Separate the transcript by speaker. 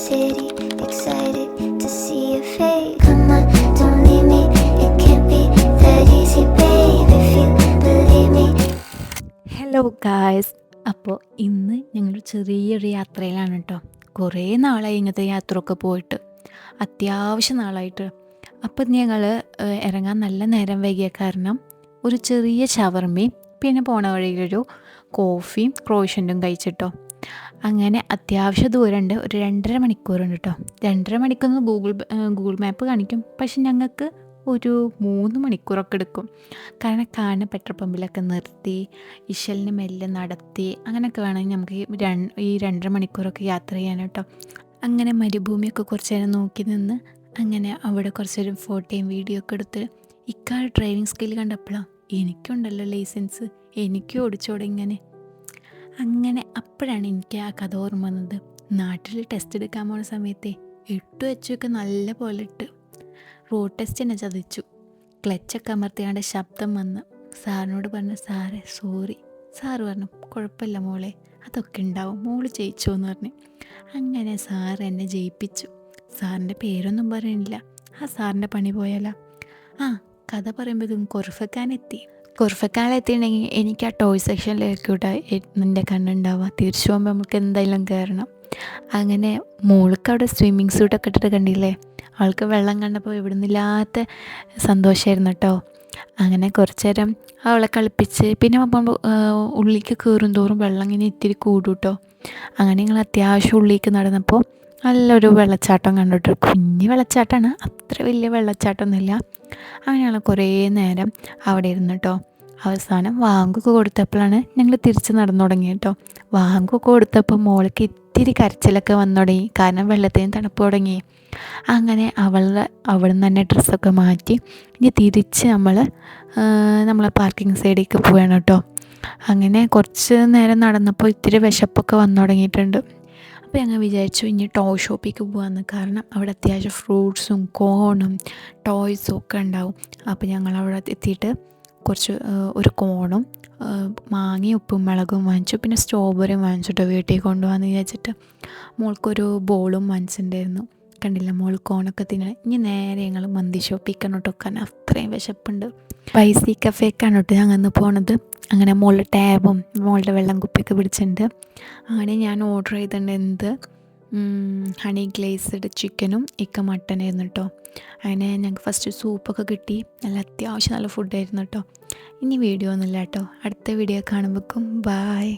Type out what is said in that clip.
Speaker 1: city, excited to see your face. Come on, don't leave me, it can't be that easy, babe, if you believe me.
Speaker 2: Hello guys, അപ്പോൾ ഇന്ന് ഞങ്ങൾ ചെറിയൊരു യാത്രയിലാണ് കേട്ടോ. കുറേ നാളായി ഇങ്ങനത്തെ യാത്രയൊക്കെ പോയിട്ട്, അത്യാവശ്യം നാളായിട്ട്. അപ്പം ഞങ്ങൾ ഇറങ്ങാൻ നല്ല നേരം വൈകിയ കാരണം ഒരു ചെറിയ ഷവർമയും പിന്നെ പോണ വഴിയിലൊരു കോഫിയും ക്രോഷ്യൻറ്റും കഴിച്ചിട്ടോ. അങ്ങനെ അത്യാവശ്യം ദൂരമുണ്ട്, ഒരു 2.5 മണിക്കൂറുണ്ട് കേട്ടോ. 2.5 മണിക്കൂർ ഗൂഗിൾ മാപ്പ് കാണിക്കും, പക്ഷെ ഞങ്ങൾക്ക് ഒരു 3 മണിക്കൂറൊക്കെ എടുക്കും. കാരണം പെട്രോൾ പമ്പിലൊക്കെ നിർത്തി ഇശലിന് മെല്ലെ നടത്തി അങ്ങനെയൊക്കെ വേണമെങ്കിൽ നമുക്ക് ഈ 2.5 മണിക്കൂറൊക്കെ യാത്ര ചെയ്യാൻ കേട്ടോ. അങ്ങനെ മരുഭൂമിയൊക്കെ കുറച്ച് നേരം നോക്കി നിന്ന് അങ്ങനെ അവിടെ കുറച്ചൊരു ഫോട്ടോയും വീഡിയോ ഒക്കെ എടുത്ത് ഇക്കാൾ ഡ്രൈവിംഗ് സ്കിൽ കണ്ടപ്പോഴാണ് എനിക്കുണ്ടല്ലോ ലൈസൻസ്, എനിക്കും ഓടിച്ചോടെ ഇങ്ങനെ. അങ്ങനെ അപ്പോഴാണ് എനിക്ക് ആ കഥ ഓർമ്മ വന്നത്. നാട്ടിൽ ടെസ്റ്റ് എടുക്കാൻ പോകുന്ന സമയത്തെ 8 വെച്ചൊക്കെ നല്ല പോലെ ഇട്ട് റോഡ് ടെസ്റ്റ് തന്നെ ചതിച്ചു. ക്ലച്ചൊക്കെ അമർത്തിയാണ്ട് ശബ്ദം വന്ന് സാറിനോട് പറഞ്ഞു, സാറേ സോറി. സാറ് പറഞ്ഞു, കുഴപ്പമില്ല മോളെ, അതൊക്കെ ഉണ്ടാവും, മോള് ജയിച്ചോ എന്ന് പറഞ്ഞു. അങ്ങനെ സാർ എന്നെ ജയിപ്പിച്ചു. സാറിൻ്റെ പേരൊന്നും പറയണില്ല, ആ സാറിൻ്റെ പണി പോയാലോ. കഥ പറയുമ്പോഴത്തേക്കും കൊർഫക്കാനെത്തിയിട്ടുണ്ടെങ്കിൽ എനിക്ക് ആ ടോയ് സെക്ഷനിലേക്കൂടെ എൻ്റെ കണ്ണുണ്ടാവുക. തിരിച്ചു പോകുമ്പോൾ നമുക്ക് എന്തായാലും കയറണം. അങ്ങനെ മോൾക്ക് അവിടെ സ്വിമ്മിങ് സൂട്ടൊക്കെ ഇട്ടിട്ട് കണ്ടില്ലേ, ആൾക്ക് വെള്ളം കണ്ടപ്പോൾ ഇവിടെ നിന്നില്ലാത്ത സന്തോഷമായിരുന്നു കേട്ടോ. അങ്ങനെ കുറച്ച് നേരം അവളെ കളിപ്പിച്ച് പിന്നെ അപ്പം ഉള്ളിലേക്ക് കയറും തോറും വെള്ളം ഇങ്ങനെ ഇത്തിരി കൂടും കേട്ടോ. അങ്ങനെ ഞങ്ങൾ അത്യാവശ്യം ഉള്ളിലേക്ക് നടന്നപ്പോൾ നല്ലൊരു വെള്ളച്ചാട്ടം കണ്ടിട്ട്, കുഞ്ഞ് വെള്ളച്ചാട്ടമാണ്, അത്ര വലിയ വെള്ളച്ചാട്ടമൊന്നുമില്ല. അങ്ങനെ ഞങ്ങൾ കുറേ നേരം അവിടെ ഇരുന്നു കേട്ടോ. അവസാനം വാങ്കൊക്കെ കൊടുത്തപ്പോഴാണ് ഞങ്ങൾ തിരിച്ച് നടന്നു തുടങ്ങി കേട്ടോ. വാങ്കൊക്കെ കൊടുത്തപ്പോൾ മോൾക്ക് ഇത്തിരി കരച്ചിലൊക്കെ വന്നു തുടങ്ങി, കാരണം വെള്ളത്തിന് തണുപ്പ് തുടങ്ങി. അങ്ങനെ അവിടെ നിന്ന് തന്നെ ഡ്രസ്സൊക്കെ മാറ്റി ഇനി തിരിച്ച് നമ്മളെ പാർക്കിംഗ് സൈഡിലേക്ക് പോവുകയാണ് കേട്ടോ. അങ്ങനെ കുറച്ച് നേരം നടന്നപ്പോൾ ഇത്തിരി വിശപ്പൊക്കെ വന്നു തുടങ്ങിയിട്ടുണ്ട്. അപ്പോൾ ഞങ്ങൾ വിചാരിച്ചു ഇനി ടോയ് ഷോപ്പിലേക്ക് പോകാമെന്ന്, കാരണം അവിടെ അത്യാവശ്യം ഫ്രൂട്ട്സും കോണും ടോയ്സും ഒക്കെ ഉണ്ടാവും. അപ്പോൾ ഞങ്ങൾ അവിടെ എത്തിയിട്ട് ഒരു കോണും മാങ്ങയും ഉപ്പും മുളകും വാങ്ങിച്ചു, പിന്നെ സ്ട്രോബെറിയും വാങ്ങിച്ചിട്ടോ വീട്ടിൽ കൊണ്ടുപോകാമെന്ന് വിചാരിച്ചിട്ട്. മോൾക്കൊരു ബോളും വാങ്ങിച്ചിട്ടുണ്ടായിരുന്നു. കണ്ടില്ല, മോൾ കോണൊക്കെ തിന്നണം. ഇനി നേരെ ഞങ്ങൾ മന്തി ഷോപ്പിലേക്കാണ് കേട്ടോ, കാരണം അത്രയും വിശപ്പുണ്ട്. സ്പൈസി കഫേക്കാണ് കേട്ടോ ഞങ്ങൾ ഇന്ന് പോണത്. അങ്ങനെ മോളുടെ ടാബും മോളുടെ വെള്ളം കുപ്പിയൊക്കെ പിടിച്ചിട്ടുണ്ട്. അങ്ങനെ ഞാൻ ഓർഡർ ചെയ്തിട്ടുണ്ട് ഹണി ഗ്ലേസ്ഡ് ചിക്കനും മട്ടനായിരുന്നു കേട്ടോ. അങ്ങനെ ഞങ്ങൾക്ക് ഫസ്റ്റ് സൂപ്പൊക്കെ കിട്ടി, അത്യാവശ്യം നല്ല ഫുഡായിരുന്നു കേട്ടോ. ഇനി വീഡിയോ ഒന്നുമില്ല കേട്ടോ, അടുത്ത വീഡിയോ കാണുമ്പോഴേക്കും ബായ്.